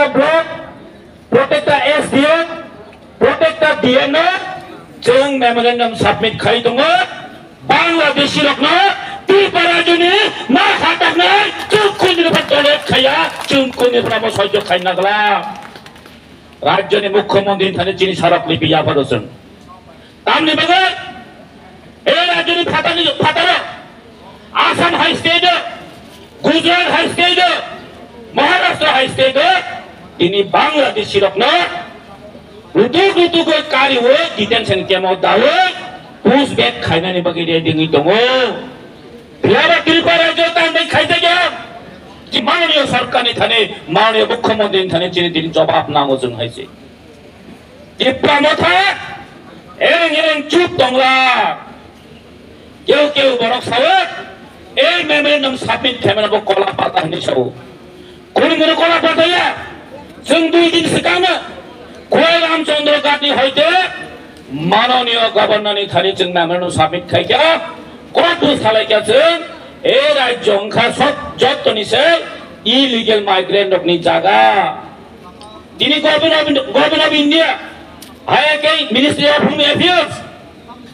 প্রত্যেকটা ব্লক প্রত্যেকটা এসডিও প্রত্যেকটা ডিএনও जों मेमोरेन्डाम साबमिट खाइ दङ बांलादेशी रखनो त्रिपुरा जुनि मा हाटाखनो जों कुनिफ्राय टलेट खाया जों कुनिफ्राय सह्य खाइ नागला राज्यनि मुख्यमंत्री थाने जिनि सारापनि बियाफोरजों तामनि बगे ए राज्यनि फाटारो आसाम हाई स्टेट गुजरात हाई स्टेट महाराष्ट्र हाई स्टेट दिनै बांलादेशी रखनो रुतु को कार्य हो डिटेंशन कैम्प दावे पुश बैक खाइनानि बगे रेडिंग दङ बिहार त्रिपुरा जो तान्दै खाइदै गया कि माननीय सरकारनि थाने माननीय मुख्यमंत्री थाने जिनि दिन जवाब नांगौ जों हाइसे त्रिपुरा मथा एरें चुप दंला केउ बरक सावो ए मेमोरेन्डाम साबमिट खाइमानबो कला पाता हनि सावो कोनि कला पाताया जों 2 दिन सिगांनो कोई रामचंद्र गांधी होते माननीय गवर्नर ने थाने जों मेमोरेन्डाम साबमिट खाइया कोर्ट सालायया जों ए राज्य अंखा सब जतनिसे इलिगेल माइग्रेंट नि जागा दिनै गवर्नर ऑफ इंडिया हायके ministry of home affairs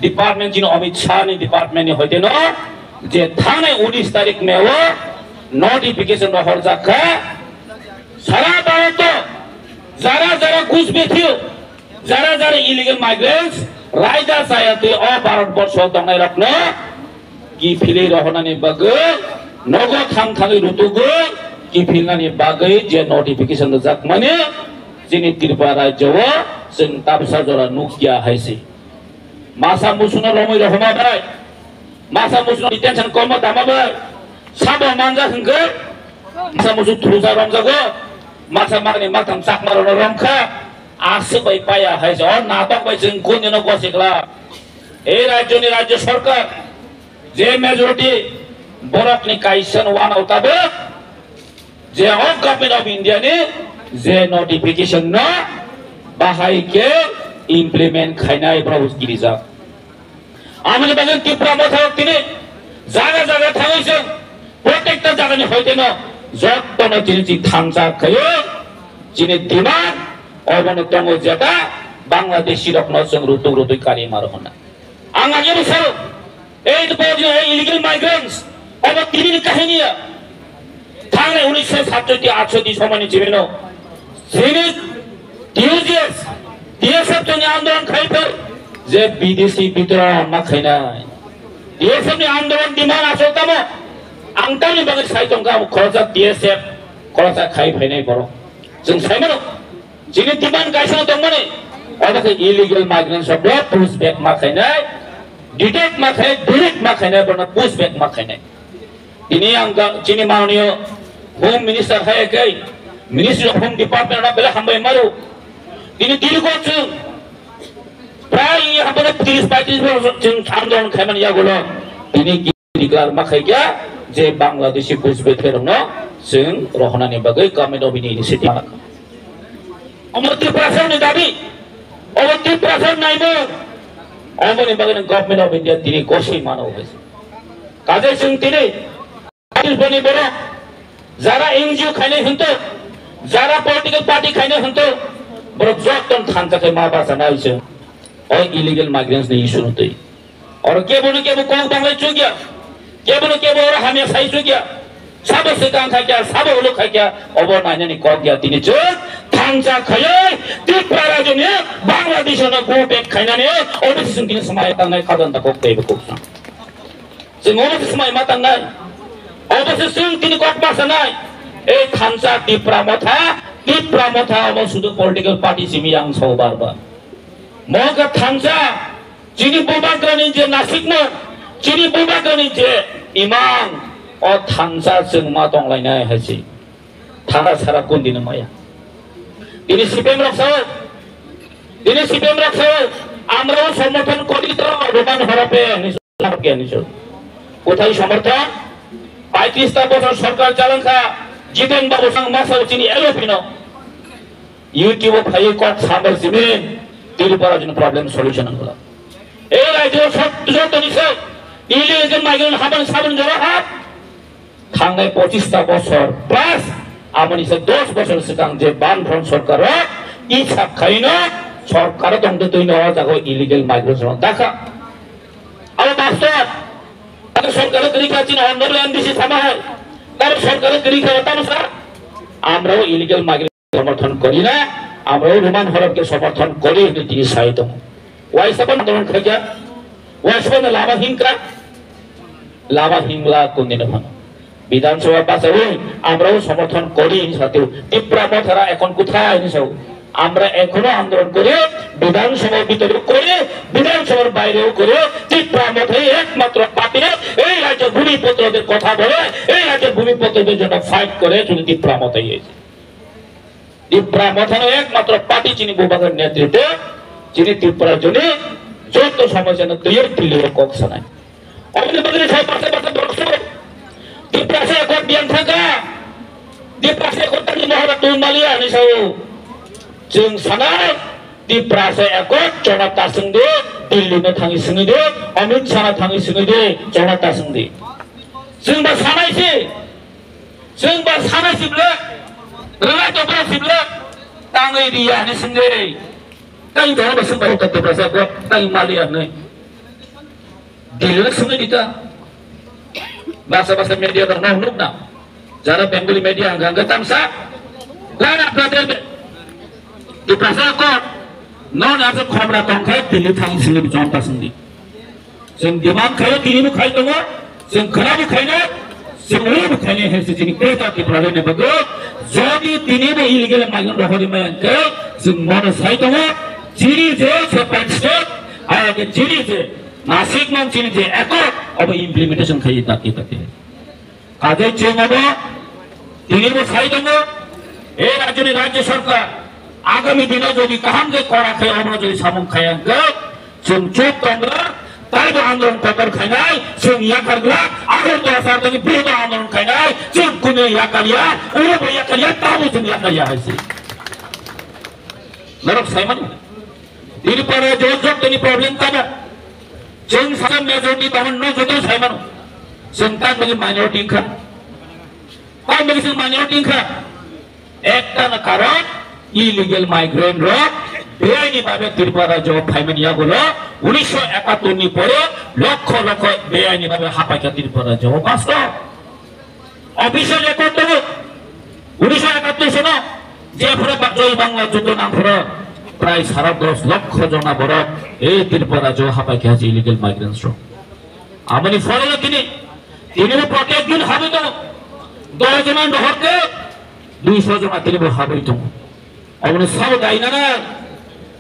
department जिन अमित शाह नि डिपार्टमेंट नि होते न जे थाने 19 तारिख में वो नोटिफिकेशन रहर जाखा सारा भारत जरा घुसबे थियो जरा इलिगल माइग्रेंट्स रायदा सायाते अ भारत वर्ष दंनाय रखनो कि फिले रहनानि बगे नगो थांथाङै रुतुगो कि फिलनानि बागै जे नोटिफिकेशन जाक माने जिनि त्रिपुरा राज्यव जों ताबसा जरा नुकिया हाइसे मासा मुसुना रमै रहमा बाय मासा मुसुना डिटेंशन कम दामाबाय साबा मानजा हंगो मासा मुसु थुजा रंजागो मासा मागनि माथाम साकमारो रंखा आसे बाय पाया हाइसे अ नाटक बाय जों कोनिनो गसेगला ए राज्यनि राज्य सरकार जे मेजॉरिटी बरकनि काइसन वान आउटाबो जे ऑफ गवर्नमेंट ऑफ इंडिया ने जे नोटिफिकेशन न बाहाय के इम्प्लीमेंट खाइनाय ब्राउज गिरिजा आमनि बागै त्रिपुरा मथा तिनि जागा थाङैसो प्रत्येकटा जागानि होइतेन जत्तनो जिनि थांजा खयो जिनि दिमाग अबनो दङ जेटा बांलादेशी रखनो जों रुतु कार्य मारो होना आं आगे बिसारो ए तो इलिगल माइग्रेंट्स अब तिनि काहिनिया थांनाय 1967-68 समयनि जिबेनो जिनि DSF जोंनि आन्दोलन खाइफोर जे विदेशी बिद्रोह मा खाइनाय DSF नि आन्दोलन डिमान्ड आसलतामो आंतानि बागै साइतंगा खरजा DSF खरजा खाइ फैनाय बर जों साइमानो जिनि डिमान्ड गायसन दंमोन अबके इलिगल माइग्रेंट शब्द पुश बैक मा खाइनाय डिटेक्ट मा खाइ डिलीट मा खाइनाय बरना पुश बैक मा खाइनाय दिनै आं जिनि माननीय होम मिनिस्टर हायकै मिनिस्ट्री ऑफ होम डिपार्टमेंट ना बेला हामबाय मारो दिनै दिलगोच प्राय हाबने 30-35 वर्ष जों आन्दोलन खाइमान यागोलो दिनै डिक्लेयार मा खाइया जे बांलादेशी पुश बैक फेरनो जों रहनानि बागै गवर्नमेंट ऑफ इंडिया इनिशिएटिभ अमर त्रिपुरा दाबी अब त्रिपुरा नायनो अमरनि बागै गवर्नमेंट ऑफ इंडिया दिनै गसै मानो होइसे काजे जों दिनै बनि बर जारा एनजीओ खाइनाय हन्तो जारा पॉलिटिकल पार्टी खाइनाय हन्तो बर जतन थांजाखै मा बाजानाय जों ओइ इलिगल माइग्रेंट्स नि इशू नतै और केबोनो केबो कों बांलाय चुगिया केबोनो केबो और हामिया साइ चुगिया साबो सिगां खाइया साबो उलु खाइया अब नायनानि कगिया दिनै जो थांजा खयै त्रिपुरा राज्यनि बांलादेशनो गो बेक खाइनानै अबेसे जों दिनै समाय तांनाय खादानताखौ बेबो जों अबेसे समाय मा तांनाय अबेसे जों दिनै कट मासानाय ए थांजा त्रिपुरा मथा अब सुदु पॉलिटिकल पार्टी सिमि आं साव बारबा मगा थांजा जिनि बुबाग्रानि जे नासिकमो जिनि बुबाग्रानि जे इमाम अ थांजा जों मा दंलायनाय हायसै थारा सारा कोन दिन माया दिनै सिपिएम रक्षाव আমরাও সমর্থন করি তো রোমান হরপে নিশ্চয় কোথায় সমর্থন 35টা বছর সরকার চালানখা জিতেন বাবু সঙ্গ মাসাও চিনি এলোপিনো ইউটিউব ফাই কট সামর জিমিন त्रिपुरा जन प्रॉब्लम सॉल्यूशन हंगला ए राज्य सब निसे इलिगल माइग्रेंट हाबन साबन जरा हाब थांनाय 25टा बছর प्लस amani se 10 বছর সিকাং যে বামফ্রন্ট সরকার ই সাখাইনো সরকার দন্ড তৈন হওয়া যাগো ইলিগেল মাইগ্রেশন দেখা আর বাস্তব আর সরকারের তরিকা চিন অন্ডার এনডিসি থামা হয় তার সরকারের তরিকা তামসা আমরাও ইলিগেল মাইগ্রেশন সমর্থন করি না আমরাও রোমান হরফকে সমর্থন করি নীতি সাহিত্য ওয়াইসাবন আন্দোলন খাইয়া ওয়াইসাবন লাভা হিংলা কোনদিন ভানো বিধানসভা বাঁচাবো আমরাও সমর্থন করি সাথেও ত্রিপুরা মথারা এখন কোথায় নিসাও আমরা এখনো আন্দোলন করে বিধানসভার ভিতরে করে বিধানসভার বাইরেও করে ত্রিপুরা মথায় একমাত্র পার্টি এই রাজ্যের ভূমিপত্রদের কথা বলে এই রাজ্যের ভূমিপত্রদের জন্য ফাইট করে যদি ত্রিপুরা মথায় এসে ত্রিপুরা মথানো একমাত্র পার্টি চিনি বিভাগের নেতৃত্বে যিনি ত্রিপুরার জন্য যত সমস্যা তৈরি দিল্লির কক্ষ নাই আমাদের মধ্যে সব পাশে পাশে বড় Diprase ekor biang thaga, diprase ekor tadi mahara tumalia ni sau, jeng sana diprase ekor Jonathan Singde, Delhi na thangi Singde, Amit sana thangi Singde, Jonathan Singde. Sing ba sana isi blek, relai to blek blek, tangi dia ni Singde, tangi jangan basing baru tak diprase ekor tangi malia ni, Delhi na Singde kita. Bahasa media ternah na, jara Bengali media angga tamsa, lana brother di prasa ko, non ada khamra tongkai Delhi thang sini bicara sendiri. Sing diman kaya tini mu kaya tunggu, sing kena mu kaya, sing ulu mu kaya hesi sini kereta di prasa ni bagus. Jadi tini mu illegal migrant rohani mayan kaya, sing mana saya tunggu, ciri je sepan state, ayat ciri je. Nasik man sini je ekor अब implementation खाई ताकि ताकि आगे चेंगो तीन वो खाई दंगो ए राज्य सरकार आगामी दिनों जो भी काम जे करा खाई हम जो सामुं खाया गए चुप चुप तंगला ताई तो आंदोलन कर खाना चुप या कर गया आगे तो ऐसा तो कि बिल्ड आंदोलन खाना चुप कुने या करिया उन्हें भी या करिया ताऊ चुप या करिया है सी नरक Simon ini para jojok ini problem tanya jeng sama majority tahun no jodoh saya mana sentak bagi minority kan apa bagi minority kan ekta na karon illegal migrant rock বেআইনি ভাবে ত্রিপুরা রাজ্য ফাইমেনিয়া গুলো 1971 নি পরে লক্ষ লক্ষ বেআইনি ভাবে হাপাইকা ত্রিপুরা রাজ্য বাস্তব অফিসিয়াল রেকর্ড দেব 1971 সনে যে ফরে জয় বাংলা যুদ্ধ নাম ফরে প্রায় 10.5 লক্ষ জনা বড় এই ত্রিপুরা রাজ্য হাপাইকা আছে ইলিগাল মাইগ্রেন্টস র আমনি ফলে তিনি প্রত্যেক দিন হবে তো 10 জন নহরকে 200 জন তিনি হবে তো আমনি সব দাইনা না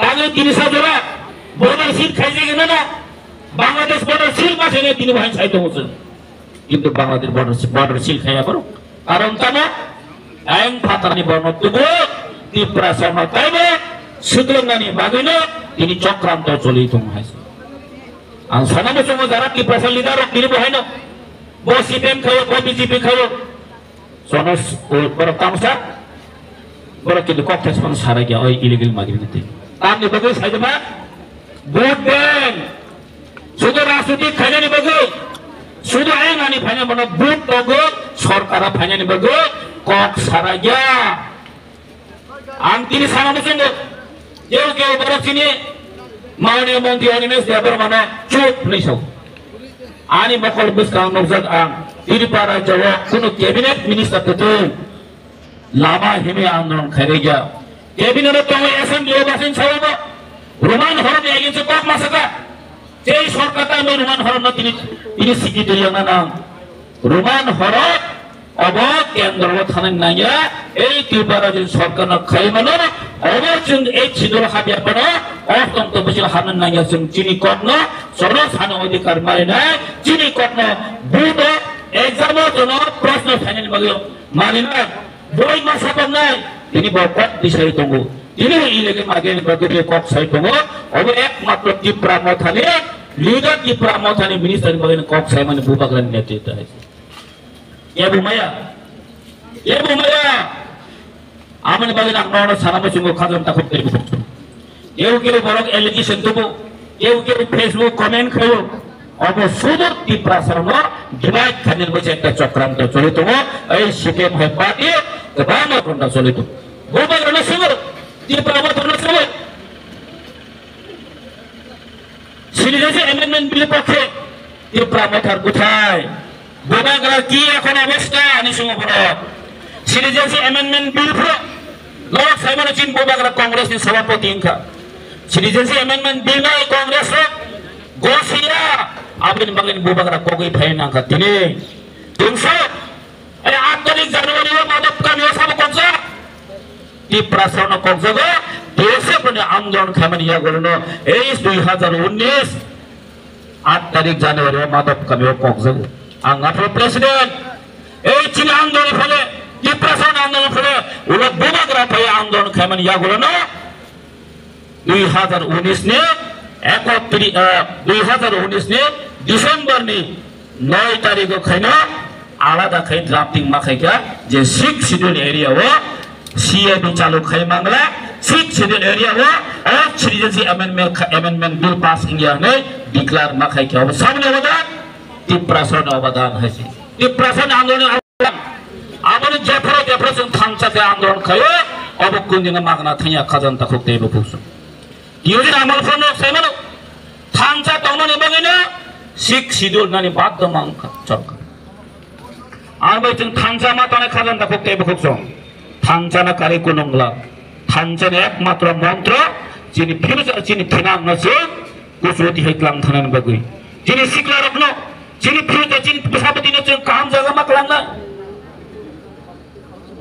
তাহলে 300 জন বর্ডার সিল খাইছে কেন না বাংলাদেশ বর্ডার সিল পাশে নিয়ে তিনি ভাই চাইতে হচ্ছে কিন্তু বাংলাদেশ বর্ডার সিল খাইয়া করো কারণ তানা আইন ফাতানি বর্ণত্ব ত্রিপুরা সরকার তাইবে সুদরনানি বাগিনো তিনি চক্রান্ত চলি তুমি হাইছে আর সানামে সঙ্গে যারা ত্রিপুরা লিডার তিনি বহাই না বো সিপিএম খাও বো বিজেপি খাও সনস বড় তামসা বড় কিন্তু ককটেস পান সারা গিয়া ওই ইলিগাল মাইগ্রেন্ট আপনি বগে সাইদমা ভোট দেন শুধু রাজনৈতিক খাইনি বগে শুধু আইনানি ফাইনা মানে ভোট বগে সরকার ফাইনানি বগে কক সারা গিয়া তিনি সানামে সঙ্গে কেউ বড় চিনি মাননীয় মন্ত্রী অনিমেষ দেবর মানে চুপ নেই সব আনি মকল বুঝকাং নজর আং ত্রিপুরা রাজ্য কোনো ক্যাবিনেট মিনিস্টার তো লাভা হিমে আন্দোলন খাইরে গিয়া ক্যাবিনেট তো অ্যাসেম্বলি বাসিন ছাড়ব রোমান হরম এগেছে কক মাসকা যেই সরকারটা রোমান হরম না তিনি সিকিউরিটি না রোমান হরম অব কেন্দ্র থানেন নাইয়া এই ত্রিপুরা রাজ্য সরকার খাই মানে অবশ্যই এই ছিদর হাবিয়া পড়া অত্যন্ত বেশি হানেন নাইয়া চিনি কর্ণ সর্বস্থান অধিকার মানে নাই চিনি কর্ণ বুধ এক্সামের জন্য প্রশ্ন ফাইনাল মানে না বই মাসা কম নাই তিনি বকত দিশাই দङ তিনি ইলেগে মাগে বগরে কক সাই দङ অবে একমাত্র ত্রিপুরা মথানে লিডার ত্রিপুরা মথানে মিনিস্টার বলেন কক সাই মানে বুবাগরান নেতৃত্ব আছে এবুমায়া আমনে বলেন আপনারা সারা বছর খাজম তা করতে কেউ বড় এলিগেশন দেবো কেউ ফেসবুক কমেন্ট খাইও অবশ্যই ত্রিপুরা সরকার ডিভাইড খানের বসে একটা চক্রান্ত চলিত এই সিপিএম হয় party kebanyakan orang soal itu. Bukan karena sebab dia perawat karena sebab. Citizenship Amendment Bill pakai dia perawat hargutai. Bukan karena kia kena westa ni semua perawat. Citizenship Amendment Bill pro. Lalu saya mana cint bukan karena Kongres ni sabapati ingka. Citizenship Amendment Bill ni Kongres lo gosia. Abin bangin bukan karena kogi pahen angkat ini. Tunggu. 8 तारिख जनवरी में मादक का व्यवसाय कौन-सा ती प्रश्न कौन-सा को देशे अपने आंदोलन खामन या गोलनो 2019 8 तारिख जनवरी में मादक का व्यवसाय कौन-सा को आंगाप्रो प्रेसिडेंट चीन आंदोलन फले ती प्रश्न आंदोलन फले उलट बुमाग्रा पे आंदोलन खामन या गोलनो 2019 ने 2019 ने दिसंबर ने 9 तारिख को खाना आलादा खाई ड्राफ्टिंग मा खाई क्या जे 6 शेड्यूल एरिया वो सीएबी चालू खाई मांगला 6 शेड्यूल एरिया वो और citizenship amendment bill pass India ने डिक्लेयर मा खाई क्या वो सामने अवदान तिप्रासन अवदान है सी तिप्रासन आंदोलन आबने जेफरो से थांचा के आंदोलन खायो अब कुंदिना मागना थैया खजन तखुक तेबो फुसु योजना अमल फनो सेमनो थांचा तमने बगैना 6 शेड्यूल नानी बाध्य मांग चरका आबै जों थांजामा ताने खाजन दाखौ तेबो खुसं थांजाना कारि कुनंला थांजाना एकमात्र मन्त्र जिनि फ्युचर जिनि थिनांग नसे कुसुति हेक्लाम थानान बगै जिनि सिक्ला रखनो जिनि फ्युचर जिनि सभापति ने जों काम जगा मा खालामना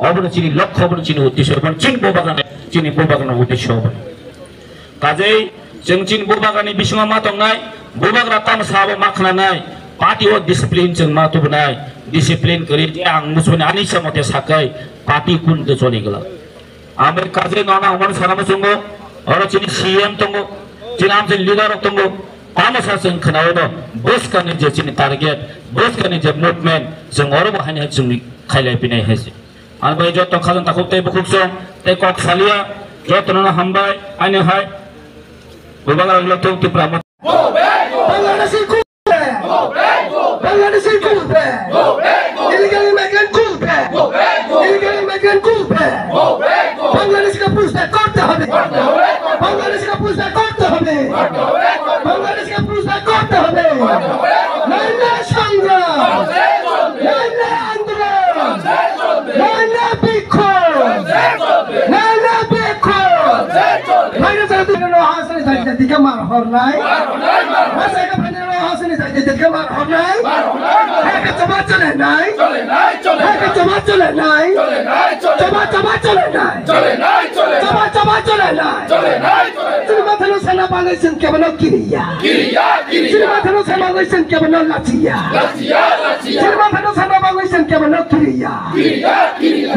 अबनो जिनि लक्ष्य अबनो जिनि उद्देश्य अबनो जिनि बोबागान उद्देश्य अबनो काजै जों जिनि बोबागाननि बिसङा मा दंनाय बोबाग्रा ताम साबो मा खालामनाय पार्टी और डिसिप्लिन जों मा तुबनाय डिसिप्लिन करी आं मुसुनि आनि समते साकै पार्टी कुन तो चलि गला आमे काजे नना हमन सानाम संगो और चिनि सीएम तंगो चिनि आम लीडर तंगो पामसा जों खनावनो बस कानि जे चिनि टारगेट बस कानि जे मुभमेंट जों और बहायनाय जोंनि खायलाय बिनाय हेसि आबै जत खाजन ताखौ ते बुखुसं ते कक सालिया जतनो हामबाय आने हाय गोबां लथौ Tipra Bangladesh culpe. Illegal immigrant culpe. Illegal immigrant culpe. Bangladesh का पुष्टा करते हमें. Bangladesh का पुष्टा करते हमें. Bangladesh का पुष्टा करते हमें. नैना संग्राम. नैना आंदोलन. नैना बिखो. नैना बिखो. भाई साहब तुमने हासिल साइड दिखा मार हरनाय. भाई का भाई हासिल साइड दिखा मार हरनाय. है का चमा चले नाय. है का चमा चले नाय. चमा चले नाय. चमा चले नाय. Terima kasih sana bangaisan kebano kiriya. Terima kasih sana bangaisan kebano latia. Terima kasih sana bangaisan kebano kiriya. Kiriya.